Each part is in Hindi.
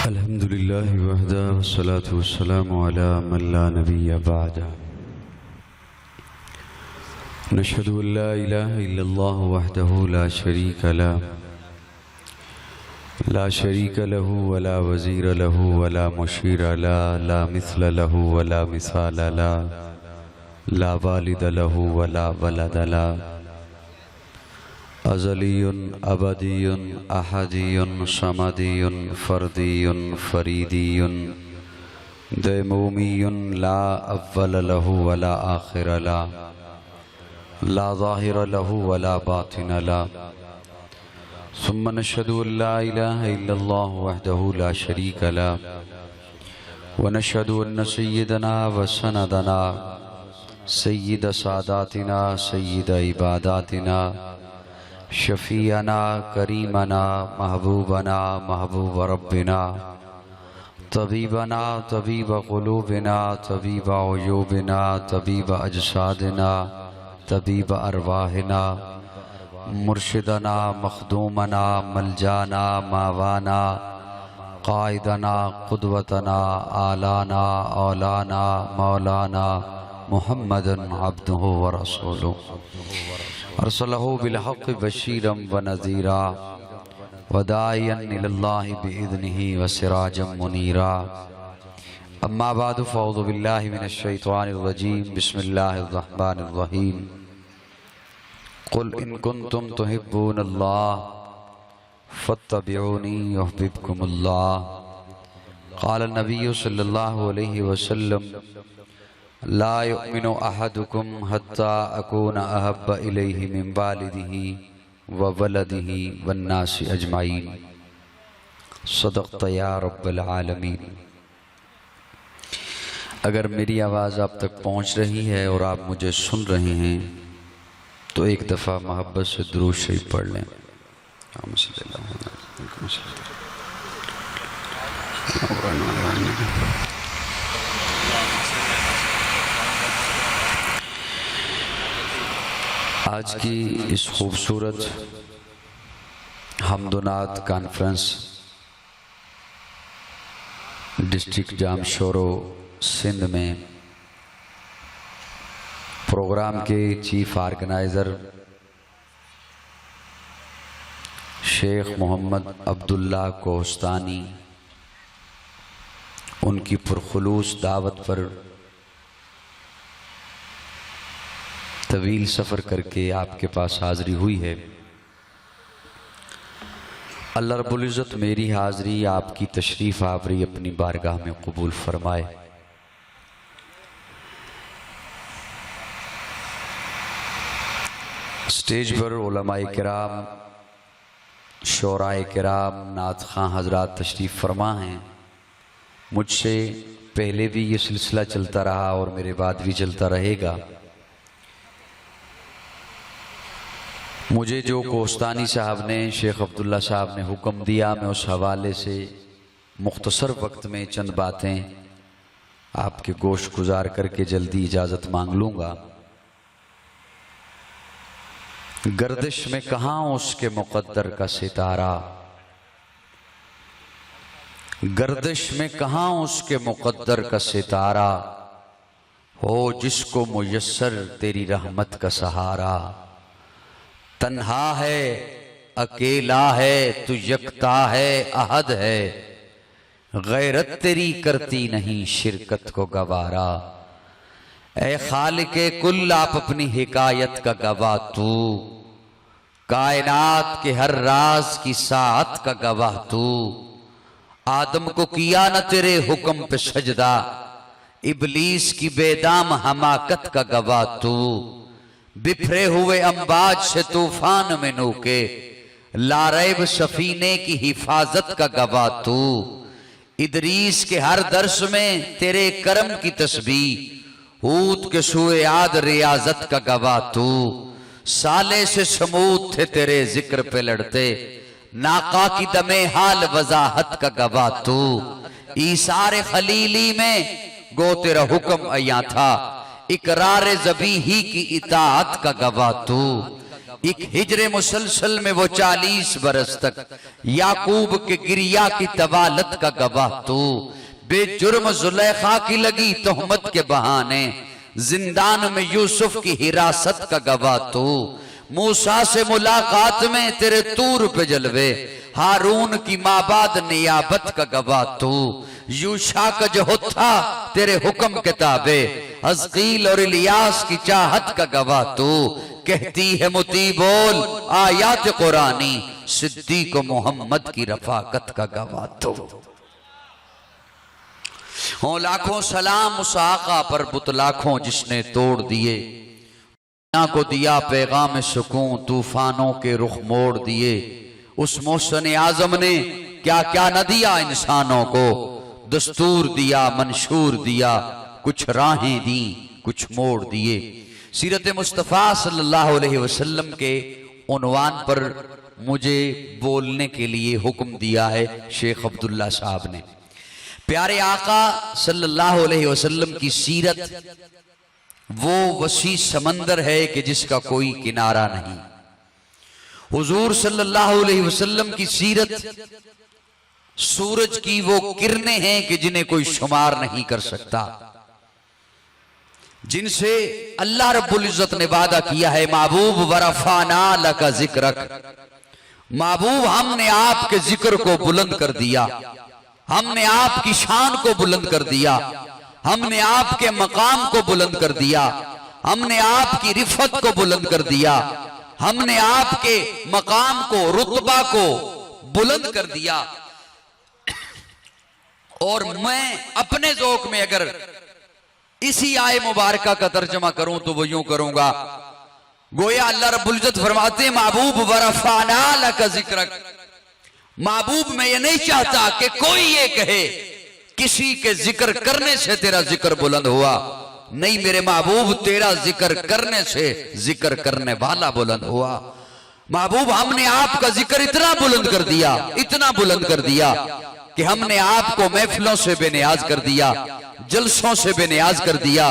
अल्हम्दुलिल्लाहि वहदा वस्सलातु वस्सलामु अला मन ला नबिय्य बअदा। नशहदु अन ला इलाहा इल्लल्लाह वहदहु ला शरीक लहु वला वज़ीर लहु वला मुशीर ला मिस्ल लहु वला मिसाल ला वालिद लहु वला वलद ला। अज़लियुन अबदियुन अहदियुन समदियुन फर्दियुन फरीदियुन दैमूमियुन ला अव्वल लहु वला आखिर ला ज़ाहिर लहु वला बातिन ला। सुम्मा नशहदु अन ला इलाहा इल्लल्लाह वहदहु ला शरीक ला व नशहदु अन्न सय्यदना व सनदना सय्यद सादातिना सय्यद इबादातिना शफ़ीअना करीमना महबूबना महबूब रब्बिना तबीबना तबीब क़ुलूबिना तबीब उयूबिना तबीब अजसादिना तबीब अरवाहिना मुर्शिदना मखदूमना मलजाना मावाना क़ाइदना क़ुदवतना आलाना औलाना मौलाना मुहम्मदन अब्दुहु व रसूलुहु अरसलहु बिलहक़्क़ि बशीरन व नज़ीरा व दाइयन इलल्लाहि बिइज़्निहि व सिराजम मुनीरा। अम्मा बादु फ़अऊज़ु बिल्लाहि मिनश शैतानिर रजीम। बिस्मिल्लाहिर रहमानिर रहीम। क़ुल इन कुन्तुम तुहिब्बूनल्लाह फ़त्तबिऊनी युहब्बिबकुमुल्लाह। क़ाल नबिय्यु सल्लल्लाहु अलैहि वसल्लम ला युमिनु अहदुकुम हत्ता अकून अहब्ब इलैहि मिन वालिदिही व वलदिही वन्नासि अजमाइन। सदक़्त या रब्बल आलमीन। अगर मेरी आवाज़ आप तक पहुँच रही है और आप मुझे सुन रहे हैं तो एक दफ़ा मोहब्बत से दुरूद शरीफ पढ़ लें। आज की इस खूबसूरत हमदुनात कॉन्फ्रेंस डिस्ट्रिक्ट जामशोरो सिंध में प्रोग्राम के चीफ ऑर्गेनाइज़र शेख मोहम्मद अब्दुल्ला कोहस्तानी, उनकी पुरखुलूस दावत पर तवील सफ़र करके आपके पास हाज़री हुई है। अल्लाह रब्बुल इज़्ज़त मेरी हाज़री आपकी तशरीफ़ आवरी अपनी बारगाह में कबूल फरमाए। स्टेज पर उलमाए किराम, शोराए किराम, नात खां हज़रात तशरीफ़ फरमा हैं। मुझसे पहले भी ये सिलसिला चलता रहा और मेरे बाद भी चलता रहेगा। मुझे जो कोहस्तानी साहब ने, शेख अब्दुल्ला साहब ने हुक्म दिया, मैं उस हवाले से मुख्तसर वक्त में चंद बातें आपके गोश गुजार करके जल्दी इजाज़त मांग लूँगा। गर्दिश में कहाँ उसके मुक़द्दर का सितारा, गर्दिश में कहाँ उसके मुक़द्दर का सितारा, हो जिसको मुयस्सर तेरी रहमत का सहारा। तन्हा है अकेला है तू यकता है अहद है, गैरत तेरी करती नहीं शिरकत को गवारा। ए खालिके कुल आप अपनी हिकायत का गवाह तू, कायनात के हर राज की सात का गवाह तू। आदम को किया न तेरे हुक्म पे सजदा, इबलीस की बेदाम हमाकत का गवाह तू। बिफरे हुए अंबाज से तूफान में नूके, लारैब सफीने की हिफाजत का गवाह तू। इदरीस के हर दर्श में तेरे करम की तस्बीह, हूद के सुए आद रियाजत का गवाह तू। साले से समूद थे तेरे जिक्र पे लड़ते, नाका की दमे हाल वजाहत का गवाह तू। ईसारे खलीली में गो तेरा हुक्म अया था, इकरार ज़बीही की इताअत का गवाह तू। एक हिजरे मुसलसल में वो 40 बरस तक याकूब के गिरिया की तवालत का गवाह तू। बेजुर्म जुलेखा की लगी तोहमत के बहाने जिंदान में यूसुफ की हिरासत का गवाह तू। मूसा से मुलाकात में तेरे तूर पे जलवे, हारून की माबाद नियाबत का गवाह तू। यूशा का जो होता तेरे हुक्म किताबे, हज़कील और इलियास की चाहत का गवाह तू। कहती है मुती बोल आयात कुरानी, सिद्दीक मोहम्मद की रफाकत का गवाह तू। हो लाखों सलाम उस आका पर बुत लाखों जिसने तोड़ दिए, को दिया पैगाम सुकून तूफानों के रुख मोड़ दिए। उस मोहसिन आजम ने क्या क्या न दिया इंसानों को, दस्तूर दिया मंशूर दिया, कुछ राहें दी कुछ मोड़ दिए। सीरत मुस्तफ़ा सल्लल्लाहु अलैहि वसल्लम के उन्वान पर मुझे बोलने के लिए हुक्म दिया है शेख अब्दुल्ला साहब ने। प्यारे आका सल्लल्लाहु अलैहि वसल्लम की सीरत वो वसी समंदर है कि जिसका कोई किनारा नहीं। हुजूर सल्लल्लाहु अलैहि वसल्लम की सीरत सूरज की वो किरणें हैं कि जिन्हें कोई शुमार नहीं कर सकता, जिनसे अल्लाह रब्बुल इज्जत ने वादा किया है महबूब वरफाना लका जिक्रक। महबूब हमने आपके जिक्र को बुलंद कर दिया, हमने आपकी शान को बुलंद कर दिया, हमने आपके मकाम को बुलंद कर दिया, हमने आपकी रिफत को बुलंद कर दिया, हमने आपके मकाम को रुतबा को बुलंद कर दिया। और मैं अपने ज़ौक़ में अगर इसी आय मुबारका का तर्जमा करूं तो वो यूं करूंगा, गोया अल्लाह रब्बुल इज्जत फरमाते महबूब वरफाना लका जिक्रक। महबूब मैं ये नहीं चाहता कि कोई ये कहे किसी के जिक्र करने से तेरा जिक्र बुलंद हुआ, नहीं मेरे महबूब तेरा जिक्र करने से जिक्र करने वाला बुलंद हुआ। महबूब हमने आपका जिक्र इतना बुलंद कर दिया, इतना बुलंद कर दिया कि हमने आपको महफिलों से बेनियाज कर दिया, जलसों से बेनियाज कर दिया,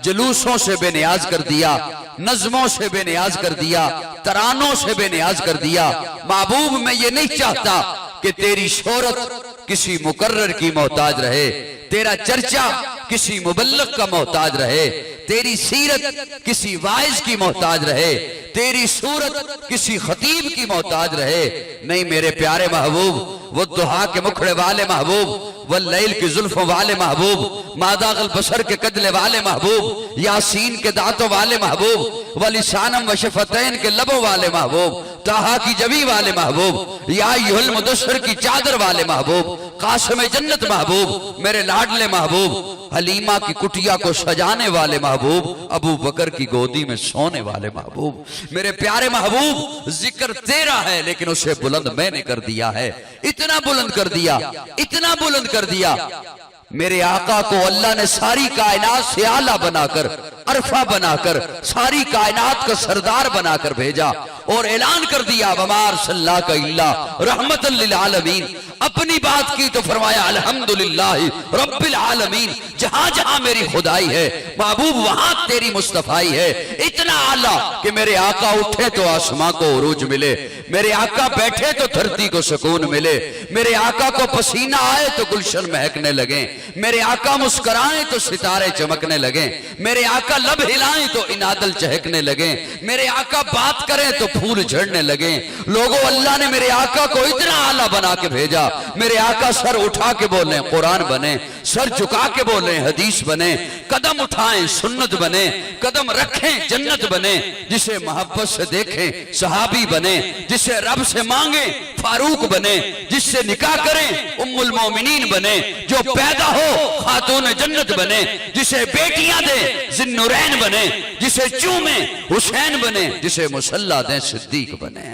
जुलूसों से बेनियाज कर दिया, नज़मों से बेनियाज कर दिया, तरानों से बेनियाज कर दिया। महबूब मैं ये नहीं चाहता कि तेरी शोहरत किसी मुकर्रर की मोहताज रहे, तेरा चर्चा किसी मुबल्लग का मोहताज रहे, तेरी सीरत किसी वाइज की मोहताज रहे, तेरी सूरत किसी खतीब की मोहताज रहे। नहीं मेरे प्यारे महबूब, वो दुहा के मुखड़े वाले महबूब, वल्लैल की जुल्फों वाले महबूब, मादागल बसर के कदले वाले महबूब, यासीन के दांतों वाले महबूब, वलिसानम व शफतैन के लबों वाले महबूब, ताहा की जबी वाले महबूब, या युहल मुदस्सर की चादर वाले महबूब, कासिम जन्नत महबूब, मेरे लाडले महबूब, हलीमा की कुटिया को सजाने वाले महबूब, अबू बकर की गोदी में सोने वाले महबूब। मेरे प्यारे महबूब जिक्र तेरा है लेकिन उसे बुलंद मैंने कर दिया है, इतना बुलंद कर दिया, इतना बुलंद कर दिया। मेरे आका को अल्लाह ने सारी कायनात से आला बनाकर, अरफा बनाकर, सारी कायनात का सरदार बनाकर भेजा और ऐलान कर दिया वमार सल्ला का इल्ला रहमतल लिल आलमीन। अपनी बात की तो फरमाया अल्हम्दुलिल्लाह रब्बिल आलमीन। जहां जहां मेरी खुदाई है महबूब वहां तेरी मुस्तफाई है। इतना आला कि मेरे आका उठे तो आसमां को उरूज मिले, मेरे आका बैठे तो धरती को सुकून मिले, मेरे आका को पसीना आए तो गुलशन महकने लगे, मेरे आका मुस्कुराए तो सितारे चमकने लगे, मेरे आका लब हिलाएं तो इनादल चहकने लगे, मेरे आका बात करें तो फूल झड़ने लगे। लोगों अल्लाह ने मेरे आका को इतना आला बना के भेजा, मेरे आका सर उठा के बोले कुरान बने, सर झुका के बोले हदीस बने, कदम उठाएं सुन्नत बने, कदम रखें जन्नत बने, जिसे मोहब्बत से देखें सहाबी बने, जिसे रब से मांगे फारूक बने, जिससे निकाह करें उम्मुल मोमिनीन बने, जो पैदा हो खातून जन्नत बने, जिसे बेटियां दे जिन्नुरैन बने, जिसे चूमे हुसैन बने, जिसे मुसल्ला दे सिद्दीक बने।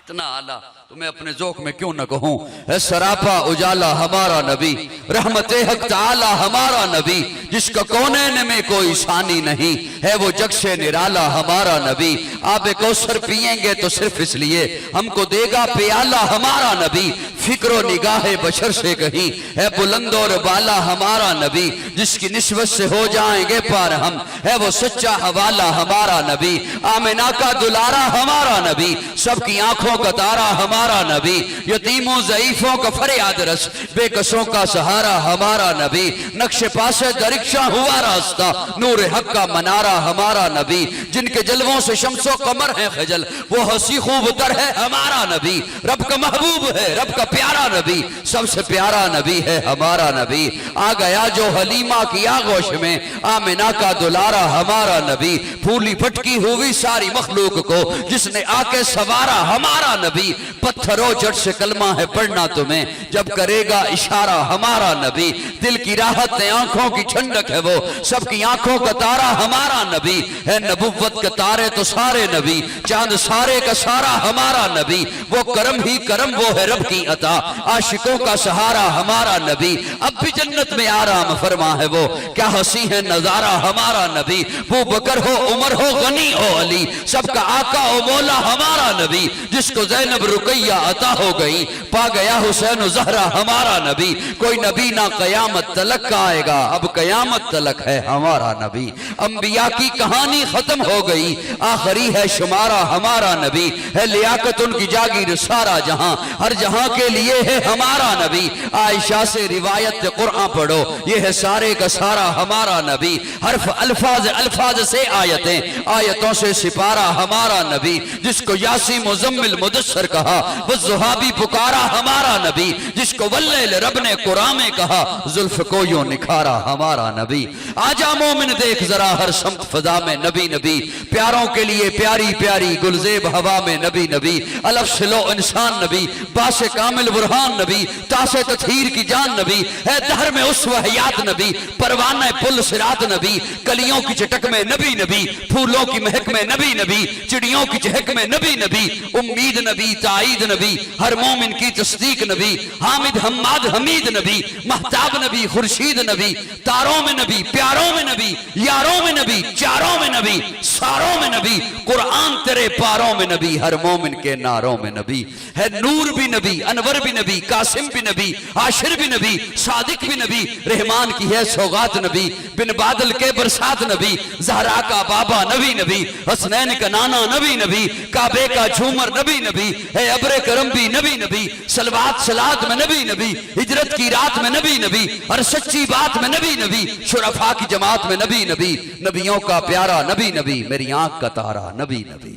इतना आला तो मैं अपने ज़ौक़ में क्यों न कहूं, है सरापा उजाला हमारा नबी, रहमते हक ताला हमारा नबी, जिसका कौनैन में कोई सानी नहीं है, वो जग से निराला हमारा नबी। आबे कौसर पिएंगे तो सिर्फ इसलिए हमको देगा प्याला हमारा नबी, फिक्रो निगाहे बशर से कहीं है बुलंद और बाला हमारा नबी, जिसकी निस्बत से हो जाएंगे पार हम, है वो सच्चा हवाला हमारा नबी। आमिना का दुलारा हमारा नबी, सबकी आंखों का तारा हमारा नबी। यतीमों ज़ईफों का फरियाद रस, बेकसों का सहारा हमारा नबी। नक्शे पासे दरिक्शा हुआ रास्ता, नूर हक का मनारा हमारा नबी। जिनके जलवों से शम्सो कमर है खजल, वो हंसी खूब तर है हमारा नबी। रब का महबूब है, रब का प्यारा नबी, सबसे प्यारा नबी है हमारा नबी। आ गया जो हलीमा की आगोश में, आमिना का दुलारा हमारा नबी। फूली फटकी हुई सारी मखलूक को जिसने आके सवारा हमारा नबी। पत्थरों जट से कलमा है पढ़ना तुम्हें, जब करेगा इशारा हमारा नबी। दिल की राहत आंखों की ठंडक है वो, सबकी आंखों का तारा हमारा नबी है। नबुव्वत के तारे तो सारे नबी, चांद सारे का सारा हमारा नबी। वो करम ही करम, वो है रब की अता, आशिकों का सहारा हमारा नबी। अब भी जन्नत में आराम फरमा है वो, क्या हंसी है नजारा हमारा नबी। वो बकर हो उमर हो गनी हो अली, सबका आका ओ मौला हमारा नबी। जिसको ज़ैनब रुकैया अता हो गई, पा गया हुसैन ज़हरा हमारा नबी। कोई नबी ना कयामत तलक का आएगा, अब कयामत तलक है हमारा नबी। अंबिया की कहानी खत्म हो गई, आखिरी है शुमारा हमारा नबी। है लियाकत उनकी जागीर सारा जहां, हर जहां के लिए है हमारा नबी। आयशा से रिवायत कुरान पढ़ो, ये है सारे का सारा हमारा नबी। हर्फ अल्फाज अल्फाज से आयतें, आयतों से सिपारा हमारा नबी। जिसको यासी मुजम्मिल मुदस्सर कहा, वो ज़ुहाबी पुकारा हमारा नबी। जिसको वल्लैल रब ने कुरान में कहा, जुल्फ को यूं निखारा हमारा नबी। आजा मोमिन देख जरा हर सम्त फजा में नबी नबी, प्यारों के लिए प्यारी प्यारी गुलजेब हवा में नबी नबी। अलफ से लो इंसान नबी, बासे कामिल बुरहान नबी, तासे तथहीर की जान नबी। है दहर में उस वहयात नबी, परवाना पुल सिरात नबी। कलियों की चटक में नबी नबी, फूलों की महक में नबी नबी, चिड़ियों की चहक में नबी नबी। उम्मीद नबी, ताईद नबी, हर मोमिन की तस्दीक नबी। हामिद हम्माद हमीद नबी, महताब नबी, खुर्शीद नबी। तारों में नबी, प्यारों में नबी, यारों में नबी, चारों में नबी, सारों में नबी। कुरान तेरे पारों में नबी, हर मोमिन के नारों में नबी। है नूर भी नबी, अनवर भी नबी, कासिम भी नबी, आशिर भी नबी, सादिक भी नबी। रहमान की है सौगात नबी, बिन बादल के बरसात नबी। जहरा का बाबा नबी नबी, हसनैन का नाना नबी नबी। काबे का झूमर नबी नबी, है अब्रे करम भी नबी नबी। सलवात सलात में नबी नबी, हिजरत की रात में नबी नबी, हर सच्ची बात में नबी नबी। शुरफा की जमात में नबी नबी, नबियों का प्यारा नबी नबी। मेरी आंख का तारा नबी नबी।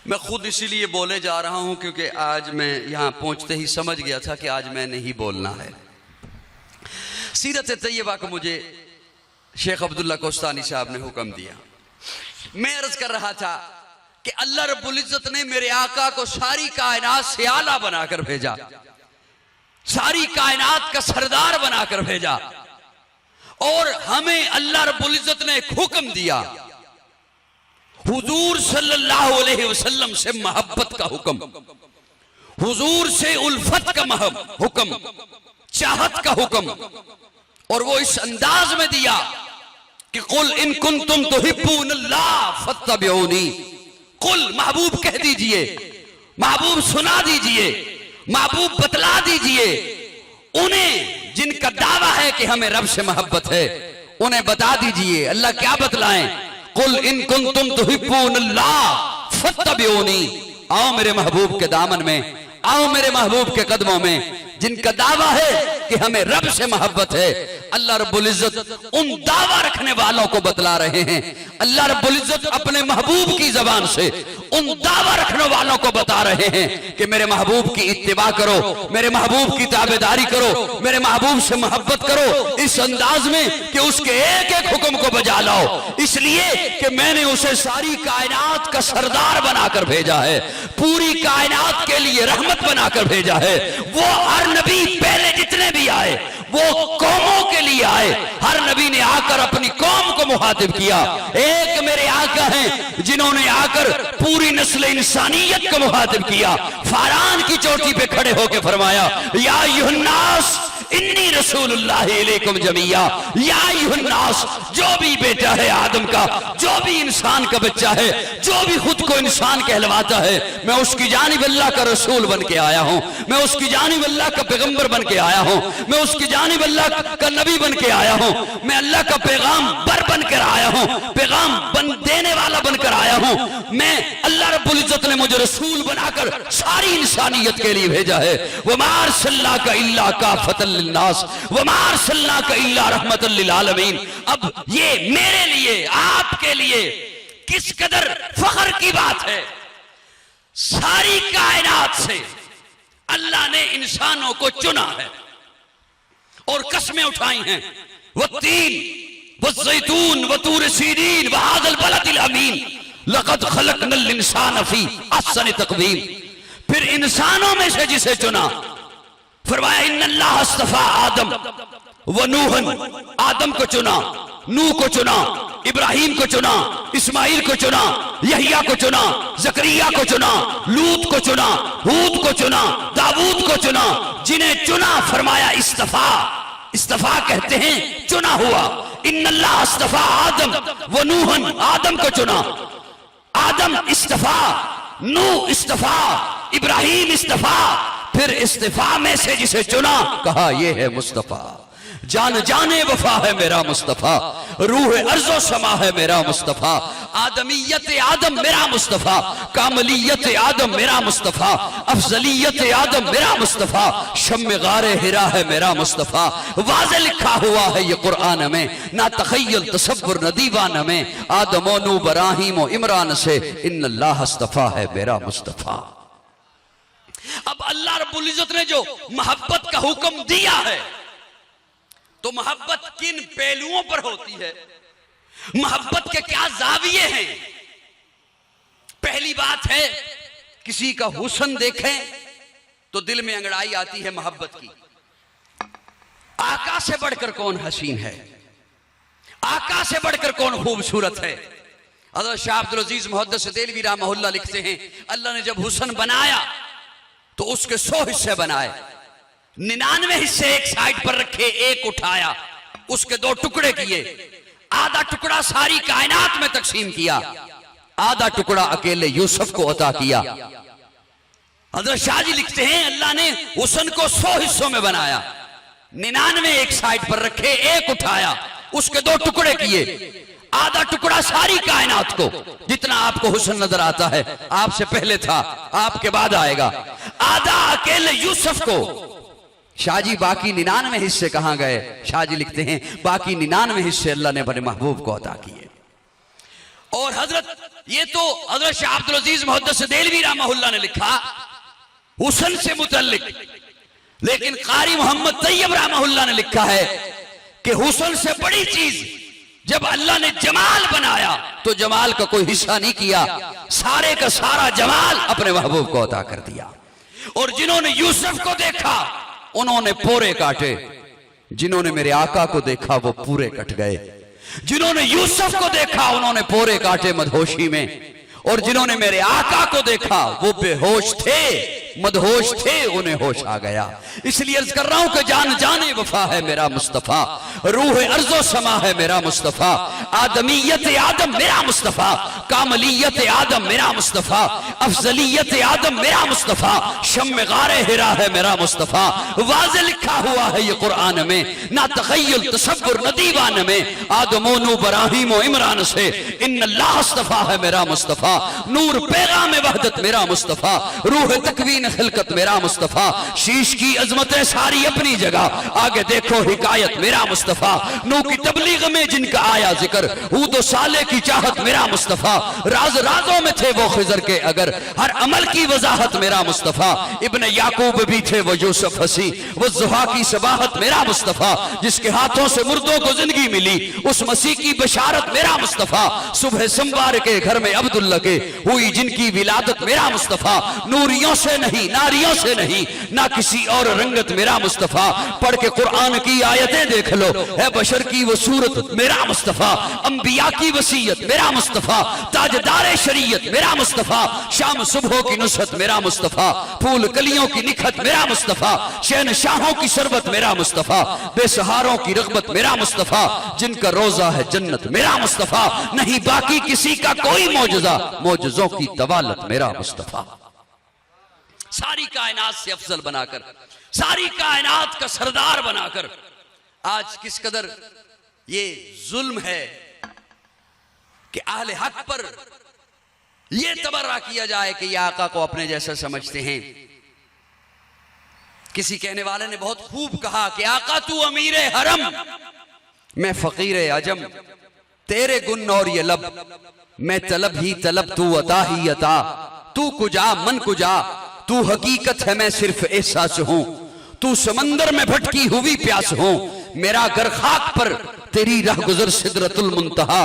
मैं खुद इसीलिए बोले जा रहा हूं क्योंकि आज मैं यहां पहुंचते ही समझ गया था कि आज मैंने ही बोलना है। सीरत तैयबा को मुझे शेख अब्दुल्ला कोस्तानी साहब ने हुक्म दिया। मैं अर्ज कर रहा था कि अल्लाह रब्बुल इज्जत ने मेरे आका को सारी कायनात से आला बनाकर भेजा, सारी कायनात का सरदार बनाकर भेजा, और हमें अल्लाह रब्बुल इज्जत ने एक हुक्म दिया, हुजूर सल्लल्लाहु अलैहि वसल्लम से मोहब्बत का हुक्म, हुजूर से उल्फत का हुक्म, चाहत का हुक्म। और वो इस अंदाज में दिया कि कुल इन कुंतुम तुहिब्बूनल्लाह फत्तबिऊनी। कुल महबूब कह दीजिए, महबूब सुना दीजिए, महबूब बतला दीजिए उन्हें जिनका दावा है कि हमें रब से मोहब्बत है, उन्हें बता दीजिए। अल्लाह क्या बतलाएं? कुल इन कुंतुम तुहिब्बूनल्लाह फत्तबिऊनी। आओ मेरे महबूब के दामन में, आओ मेरे महबूब के कदमों में। जिनका दावा है कि हमें रब से मोहब्बत है, अल्लाह रब्बुल इज्जत उन दावा रखने वालों को बतला रहे हैं। अल्लाह रब्बुल इज्जत अपने महबूब की जबान से उन दावा रखने वालों को बता रहे हैं कि मेरे महबूब की इत्तिबा करो, मेरे महबूब की ताबेदारी करो, मेरे महबूब से मोहब्बत करो, इस अंदाज में कि उसके एक एक हुक्म को बजा लाओ। इसलिए कि मैंने उसे सारी कायनात का सरदार बनाकर भेजा है, पूरी कायनात के लिए रहमत बनाकर भेजा है। वो हर नबी पहले जितने भी आए वो कौमों के लिए आए, हर नबी ने आकर अपनी कौम को मुखातिब किया। एक मेरे आका हैं जिन्होंने आकर पूरी नस्ल इंसानियत को मुखातिब किया। फारान की चोटी पे खड़े होकर फरमाया, या अय्युहन्नास इन्नी रसूलुल्लाह इलैकुम जमिया या अय्युहन्नास, जो भी बेटा है आदम का, जो भी इंसान का बच्चा है, जो भी खुद को इंसान कहलवाता है, मैं उसकी जानिब अल्लाह का रसूल बन के आया हूं, मैं उसकी जानिब अल्लाह का पैगंबर बन के आया हूं, मैं उसकी जानिब अल्लाह का नबी बन के आया हूं, मैं अल्लाह का पैगाम बनकर आया हूं, पैगाम देने वाला बनकर आया हूं। मैं अल्लाह रब्बुल इज्जत ने मुझे रसूल बनाकर सारी इंसानियत के लिए भेजा है। वमा अरसलनाका इल्ला काफतल लिन्नास वमा अरसलनाका इल्ला रहमतल लिल आलमीन। अब ये मेरे लिए, आपके लिए किस कदर फख्र की बात है। सारी कायनात से अल्लाह ने इंसानों को चुना है और कसमें उठाई हैं, वत्तीन वज़्ज़ैतून वतूर सीनीन वहाज़ल बलदिल अमीन लक़द खलक़नल इंसान फ़ी अहसनि तक़वीम। फिर इंसानों में से जिसे चुना, फरमाया इन्नल्लाह अस्तफ़ा आदम व नूहन, आदम को चुना, नूह को चुना, इब्राहिम को चुना, इस्माइल को चुना, यहिया को चुना, जकरिया को चुना, लूत को चुना, हूद को चुना, दाऊद को चुना। जिन्हें चुना फरमाया इस्तफा, इस्तफा कहते हैं चुना हुआ। इन्नल्लाह अस्तफा आदम व नूहन, आदम को चुना, आदम इस्तफा, नूह इस्तफा, इब्राहिम इस्तफा। फिर इस्तिफा में से जिसे चुना कहा ये है मुस्तफा। जान जाने वफा है मेरा मुस्तफा, रूह अर्ज़ो समा है मेरा मुस्तफा, आदमियत आदम मेरा मुस्तफा, कामलियत आदम मेरा मुस्तफा, अफजलियत आदम मेरा मुस्तफा, शम्मे गारे हिरा है मेरा मुस्तफा। वाज़े लिखा हुआ है ये कुरान में, ना तखय्युल तसव्वुर न दीवान में। आदम व नूह इब्राहीम व इमरान से इन्नल्लाह अस्तफा है मेरा मुस्तफा। अब अल्लाह रब्बुल इज्जत ने जो मोहब्बत का हुक्म दिया है, तो मोहब्बत किन पहलुओं पर होती है, मोहब्बत के क्या जाविये हैं। पहली बात है, किसी का हुस्न देखें तो दिल में अंगड़ाई आती है मोहब्बत की। आका से बढ़कर कौन हसीन है, आका से बढ़कर कौन खूबसूरत है। हज़रत शाह अब्दुल अजीज मुहद्दिस देलवी रहमहुल्लाह लिखते हैं, अल्लाह ने जब हुस्न बनाया तो उसके 100 हिस्से बनाए, 99 हिस्से एक साइड पर रखे, एक उठाया, उसके 2 टुकड़े किए। आधा टुकड़ा सारी कायनात में तकसीम किया, आधा टुकड़ा अकेले यूसुफ को अता किया। हज़रत शाह जी लिखते हैं, अल्लाह ने हुस्न को 100 हिस्सों में बनाया, 99 एक साइड पर रखे, एक उठाया, उसके 2 टुकड़े किए। आधा टुकड़ा सारी कायनात को, जितना आपको हुस्न नजर आता है, आपसे पहले था, आपके बाद आएगा। आधा अकेले यूसुफ को। शाहजी बाकी 99 हिस्से कहां गए? शाहजी लिखते हैं, बाकी 99 हिस्से अल्लाह ने अपने महबूब को अता किए। और हजरत, ये तो हजरत शाह अब्दुल अजीज मुहद्दिस देलवी रहमहुल्लाह ने लिखा हुस्न से मुतल्लिक, लेकिन कारी मोहम्मद तैयब रहमहुल्लाह ने लिखा है कि हुस्न से बड़ी चीज, जब अल्लाह ने जमाल बनाया तो जमाल का कोई हिस्सा नहीं किया, सारे का सारा जमाल अपने महबूब को अता कर दिया। और जिन्होंने यूसुफ को देखा उन्होंने पोरे काटे, जिन्होंने मेरे आका को देखा वो पूरे कट गए। जिन्होंने यूसुफ को देखा उन्होंने पोरे काटे मदहोशी में, और जिन्होंने मेरे आका को देखा वो बेहोश थे, मदहोश थे, उन्हें होश आ गया। इसलिए अर्ज कर रहा हूं कि जान जाने वफा है मेरा मुस्तफा, रूह अर्ज़ो समा है मेरा मुस्तफा, आदमियत आदम मेरा मुस्तफा, कामलियत आदम मेरा मुस्तफा, अफजलियत आदम मेरा मुस्तफा, शम्मे गारे हिरा है मेरा मुस्तफा। वाज़े लिखा हुआ है ये कुरान में, ना तखय्युल तसव्वुर न दीवान में। आदम व नूह इब्राहीम व इमरान से इन्नल्लाह अस्तफा है मेरा मुस्तफा, नूर पैगाम वहदत मेरा मुस्तफा, रूह तकवीन खिलकत मेरा मुस्तफा, शीश की अजमतें सारी अपनी जगह, आगे देखो हिकायत मेरा मुस्तफा। नूह की तबलीग में जिनका आया जिक्र, हूद साले की चाहत मेरा मुस्तफा, राज राजों में थे वो खिजर के अगर, हर अमल की वजाहत मेरा मुस्तफा। इब्ने याकूब भी थे वो यूसुफ हसी, वो जुहा की सबाहत मेरा मुस्तफा, जिसके हाथों से मुर्दों को जिंदगी मिली, उस मसीह की बशारत मेरा मुस्तफा। सुबह सोमवार के घर में अब्दुल्ला के हुई जिनकी विलादत मेरा मुस्तफा, नूरियों से नहीं नहीं, नारियों से नहीं, ना किसी और रंगत मेरा मुस्तफ़ा। पढ़ के कुरान की आयतें देख लो, है बशर की वो सूरत मेरा मुस्तफ़ा, अंबिया की वसीयत मेरा मुस्तफ़ा, ताजदार शरीयत मेरा मुस्तफ़ा, शाम सुबह की नुसरत मेरा मुस्तफ़ा, फूल कलियों की निखत मेरा मुस्तफ़ा, शहनशाहों की शरबत मेरा मुस्तफ़ा, बेसहारों की रग़बत मेरा मुस्तफ़ा, जिनका रोजा है जन्नत मेरा मुस्तफ़ा, नहीं बाकी किसी का कोई मौजज़ा, मौजज़ों की तवालत मेरा मुस्तफ़ा। सारी कायनात से अफजल बनाकर, सारी कायनात का सरदार बनाकर, आज किस कदर ये जुल्म है कि अहले हक पर यह तबर्रा किया जाए कि ये आका को अपने जैसा समझते हैं। किसी कहने वाले ने बहुत खूब कहा कि आका तू अमीर हरम, मैं फकीर अजम, तेरे गुन और ये लब, मैं तलब ही तलब तू अता ही अता, तू कुजा मन कुजा, तू हकीकत है मैं सिर्फ एहसास हूं, तू समंदर में भटकी हुई प्यास हूं, मेरा घर खाक पर तेरी राह गुजर सिदरतुल मुंतहा,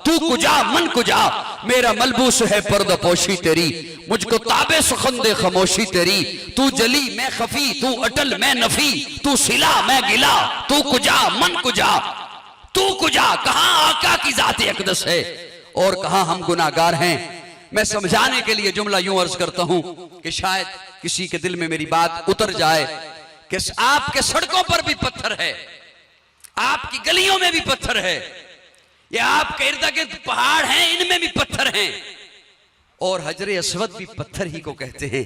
तू कुजा मन कुजा, मेरा मलबूस है पर्दापोशी तेरी, मुझको ताबे सुखंदे खामोशी तेरी, तू जली मैं खफी, तू अटल मैं नफी, तू सिला मैं गिला, तू कुजा मन कुजा, तू कुजा। कहां आका की जाते अकदस है और कहां हम गुनाहगार हैं। मैं समझाने के लिए जुमला यूं अर्ज करता हूं कि शायद किसी के दिल में मेरी बात उतर जाए कि आपके सड़कों पर भी पत्थर है, आपकी गलियों में भी पत्थर है, या आपके इर्द गिर्द पहाड़ हैं, इनमें भी पत्थर हैं, और हजरे अस्वद भी पत्थर ही को कहते हैं।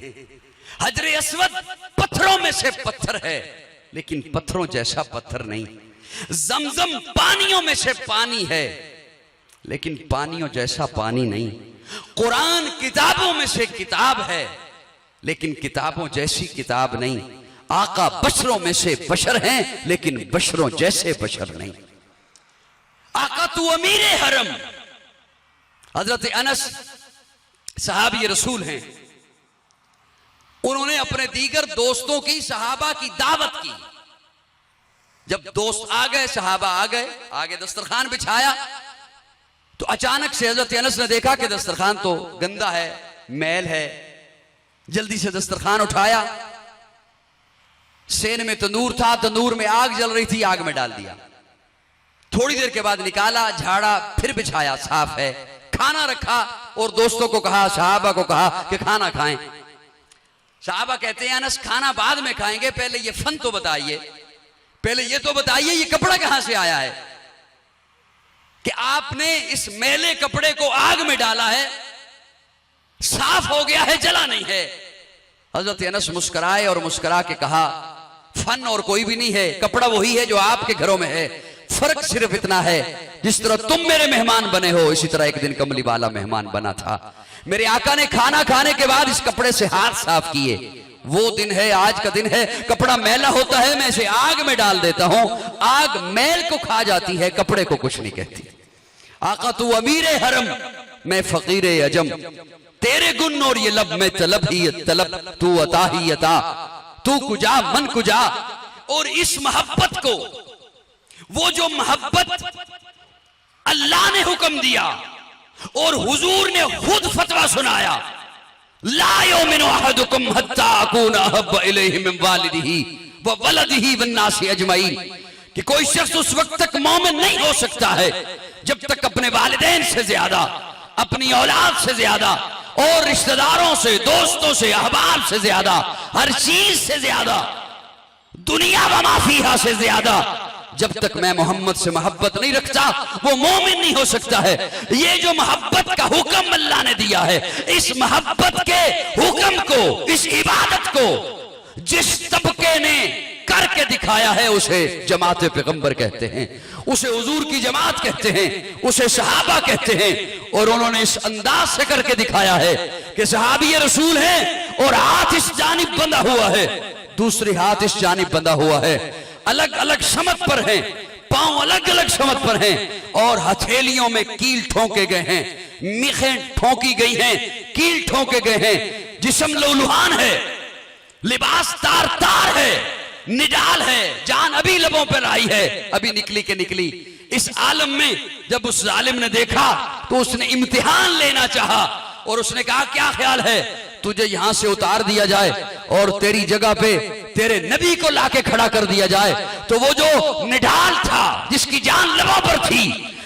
हजरे अस्वद पत्थरों में से पत्थर है, लेकिन पत्थरों जैसा पत्थर नहीं। जमजम पानियों में से पानी है, लेकिन पानियों जैसा पानी नहीं। कुरान किताबों में से किताब है, लेकिन किताबों जैसी किताब नहीं। आका बशरों में से बशर हैं, लेकिन बशरों जैसे बशर नहीं। आका तू अमीर हरम। हजरत अनस सहाबी रसूल हैं, उन्होंने अपने दीगर दोस्तों की सहाबा की दावत की। जब दोस्त आ गए, सहाबा आ गए, आगे दस्तरखान बिछाया, तो अचानक से हजरत अनस ने देखा कि दस्तरखान तो गंदा है, मैल है। जल्दी से दस्तरखान उठाया, सेन में तंदूर था, तंदूर में आग जल रही थी, आग में डाल दिया। थोड़ी देर के बाद निकाला, झाड़ा, फिर बिछाया, साफ है। खाना रखा और दोस्तों को कहा, सहाबा को कहा कि खाना खाएं। सहाबा कहते हैं अनस खाना बाद में खाएंगे, पहले ये फन तो बताइए, पहले ये तो बताइए ये कपड़ा कहां से आया है कि आपने इस मैले कपड़े को आग में डाला है, साफ हो गया है, जला नहीं है। हजरत अनस मुस्कुराए और मुस्कुरा के कहा फन और कोई भी नहीं है, कपड़ा वही है जो आपके घरों में है, फर्क सिर्फ इतना है जिस तरह तुम मेरे मेहमान बने हो, इसी तरह एक दिन कमली वाला मेहमान बना था। मेरे आका ने खाना खाने के बाद इस कपड़े से हाथ साफ किए। वो दिन है, आज का दिन है, कपड़ा मैला होता है, मैं इसे आग में डाल देता हूं, आग मैल को खा जाती है, कपड़े को कुछ नहीं कहती। आका तू अमीर हरम, मैं फकीर अजम, तेरे गुन और ये लब, मैं तलब ही तलब तू अता ही अता, तू कुजा मन कुजा। और इस मोहब्बत को, वो जो मोहब्बत अल्लाह ने हुक्म दिया और हुजूर ने खुद फतवा सुनाया, ला युमिनु अहदुकुम हत्ता अकूना अहब्ब इलैहि मिन वालिदिही व वलदिही वन्नासि अजमईन, कि कोई शख्स उस वक्त तक मोमिन नहीं हो सकता है जब तक अपने वालिदैन से ज्यादा, अपनी औलाद से ज्यादा, और रिश्तेदारों से, दोस्तों से, अहबाब से ज्यादा, हर चीज से ज्यादा, दुनिया व माफिया से ज्यादा, जब तक मैं मोहम्मद से मोहब्बत नहीं रखता वो मोमिन नहीं हो सकता है। ये जो मोहब्बत का हुक्म अल्लाह ने दिया है, इस मोहब्बत के हुक्म को, इस इबादत को जिस तबके ने करके दिखाया है उसे जमात पैगंबर कहते हैं, उसे हुजूर की जमात कहते हैं, उसे सहाबा कहते हैं। और उन्होंने इस अंदाज से करके दिखाया है कि सहाबी रसूल है और हाथ इस जानिब बंधा हुआ है, दूसरे हाथ इस जानिब बंधा हुआ है, अलग अलग समत पर हैं, पांव अलग अलग समत पर हैं, और हथेलियों में कील ठोंके गए हैं, मिखें ठोंकी गई हैं, कील ठोंके गए हैं, जिस्म लौलुहान है, लिबास तार तार है, निडाल है, जान अभी लबों पर आई है, अभी निकली के निकली। इस आलम में जब उस जालिम ने देखा तो उसने इम्तिहान लेना चाहा और उसने कहा क्या ख्याल है, तुझे यहां से उतार दिया जाए और तेरी जगह पे तेरे नबी को लाके खड़ा कर दिया जाए, तो वो जो निढाल था, जिसकी जान लबों पर थी,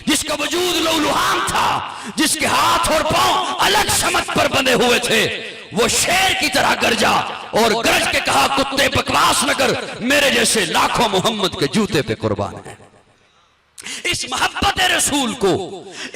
जिसका वजूद लौलुहान था, जिसके हाथ और पांव अलग समत पर बंधे हुए थे, वो शेर की तरह गरजा और गरज के कहा, कुत्ते बकवास न कर, मेरे जैसे लाखों मोहम्मद के जूते पे कुर्बान है। इस मोहब्बत रसूल को,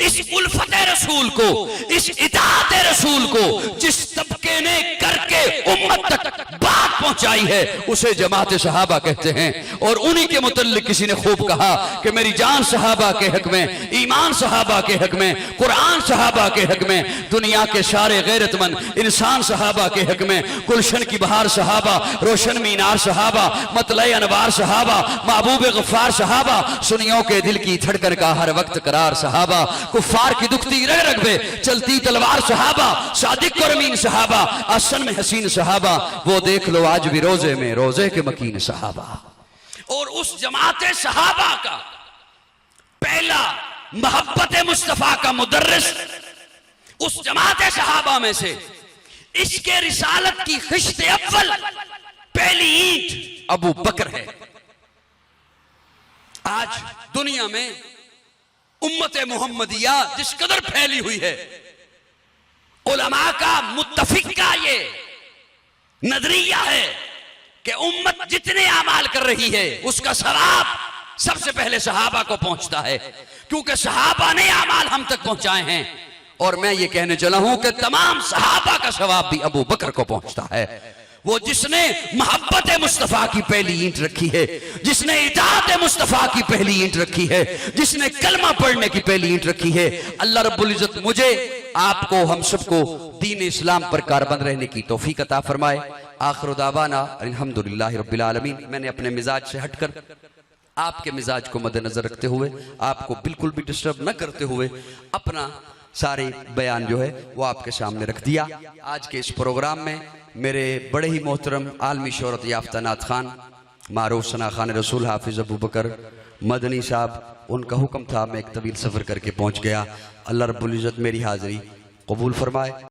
इस उल्फत रसूल को, इस इताअत रसूल को जिस तबके ने करके उम्मत तक बात पहुंचाई है, उसे जमात सहाबा कहते हैं। और उन्हीं के मुतल्लिक किसी ने खूब कहा कि मेरी जान सहाबा के हक में, ईमान सहाबा के हक में, कुरान सहाबा के हक में, दुनिया के सारे गैरतमंद इंसान सहाबा के हक में, गुलशन की बहार सहाबा, रोशन मीनार सहाबा, मतले अनवार सहाबा, महबूब गफ्फार सहाबा, सुनियों के दिल की धड़कन का हर वक्त करार सहाबा, कुफ्फार की दुखती रग रग पे चलती तलवार सहाबा, सादिक और अमीन सहाबा, आसन में हसीन सहाबा, वो देख लो आज भी रोजे में रोजे के मकीन सहाबा। और उस जमात सहाबा का पहला मोहब्बत मुस्तफा का मुदर्रिस, उस जमात सहाबा में से इसके रिसालत की खिश्त अव्वल पहली ईंट अबू बकर है। आज दुनिया में उम्मत मोहम्मदिया जिस कदर फैली हुई है, उलमा का मुत्तफिक का ये नजरिया है कि उम्मत जितने अमाल कर रही है उसका सवाब सबसे पहले सहाबा को पहुंचता है, क्योंकि सहाबा ने अमाल हम तक पहुंचाए हैं। और मैं ये कहने चला हूं कि तमाम सहाबा का सवाब भी अबू बकर को पहुंचता है। वो जिसने मोहब्बत मुस्तफा की पहली ईंट रखी है, जिसने इताअत मुस्तफा की पहली ईंट रखी है, जिसने कलमा पढ़ने की पहली ईंट रखी है। अल्लाह रब्बुल इज्जत मुझे, आपको, हम सबको दीन इस्लाम पर कारबंद रहने की तौफीक अता फरमाए। आखिर दावाना अल्हम्दुलिल्लाहि रब्बिल आलमीन। मैंने अपने मिजाज से हटकर आपके मिजाज को मद्देनजर रखते हुए, आपको बिल्कुल भी डिस्टर्ब न करते हुए, अपना सारे बयान जो है वो आपके सामने रख दिया। आज के इस प्रोग्राम में मेरे बड़े ही मोहतरम आलमी शोहरत याफ्ता नात खान, मारूफ सना खान रसूल हाफिज अबू बकर मदनी साहब, उनका हुक्म था, मैं एक तवील सफ़र करके पहुँच गया। अल्लाह रब्बुल इज़्ज़त मेरी हाज़िरी कबूल फरमाए।